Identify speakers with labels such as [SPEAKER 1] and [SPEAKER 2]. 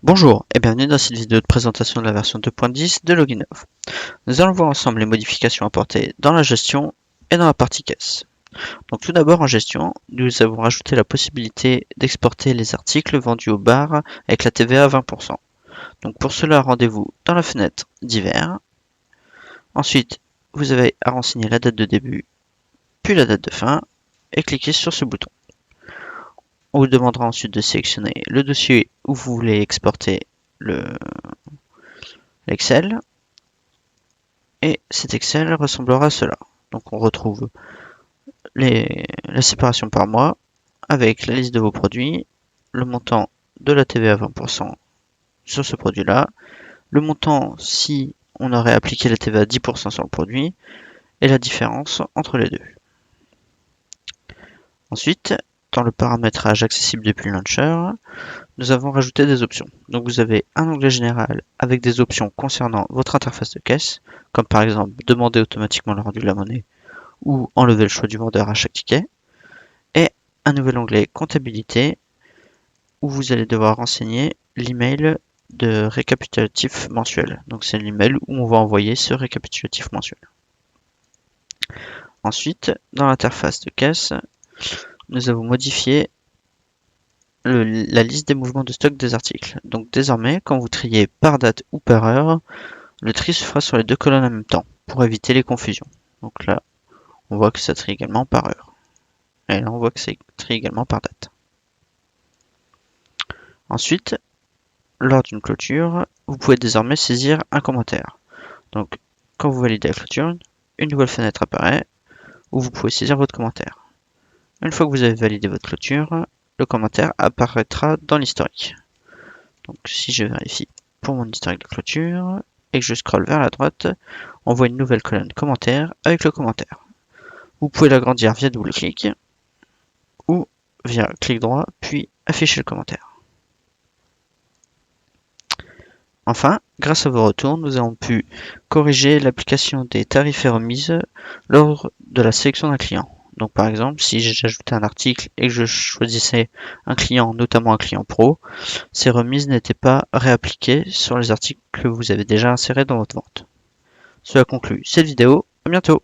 [SPEAKER 1] Bonjour et bienvenue dans cette vidéo de présentation de la version 2.10 de Loginov. Nous allons voir ensemble les modifications apportées dans la gestion et dans la partie caisse. Donc tout d'abord en gestion, nous avons rajouté la possibilité d'exporter les articles vendus au bar avec la TVA à 20%. Donc pour cela, rendez-vous dans la fenêtre divers. Ensuite, vous avez à renseigner la date de début, puis la date de fin, et cliquez sur ce bouton. On vous demandera ensuite de sélectionner le dossier où vous voulez exporter l'Excel. Et cet Excel ressemblera à cela. Donc on retrouve la séparation par mois avec la liste de vos produits, le montant de la TVA à 20% sur ce produit-là, le montant si on aurait appliqué la TVA à 10% sur le produit, et la différence entre les deux. Ensuite, dans le paramétrage accessible depuis le launcher, nous avons rajouté des options. Donc vous avez un onglet général avec des options concernant votre interface de caisse, comme par exemple demander automatiquement le rendu de la monnaie ou enlever le choix du vendeur à chaque ticket, et un nouvel onglet comptabilité où vous allez devoir renseigner l'email de récapitulatif mensuel. Donc c'est l'email où on va envoyer ce récapitulatif mensuel. Ensuite, dans l'interface de caisse, nous avons modifié la liste des mouvements de stock des articles. Donc désormais, quand vous triez par date ou par heure, le tri se fera sur les deux colonnes en même temps pour éviter les confusions. Donc là, on voit que ça trie également par heure. Et là, on voit que c'est tri également par date. Ensuite, lors d'une clôture, vous pouvez désormais saisir un commentaire. Donc, quand vous validez la clôture, une nouvelle fenêtre apparaît où vous pouvez saisir votre commentaire. Une fois que vous avez validé votre clôture, le commentaire apparaîtra dans l'historique. Donc, si je vérifie pour mon historique de clôture et que je scrolle vers la droite, on voit une nouvelle colonne commentaire avec le commentaire. Vous pouvez l'agrandir via double-clic ou via clic droit puis afficher le commentaire. Enfin, grâce à vos retours, nous avons pu corriger l'application des tarifs et remises lors de la sélection d'un client. Donc par exemple, si j'ajoutais un article et que je choisissais un client, notamment un client pro, ces remises n'étaient pas réappliquées sur les articles que vous avez déjà insérés dans votre vente. Cela conclut cette vidéo, à bientôt!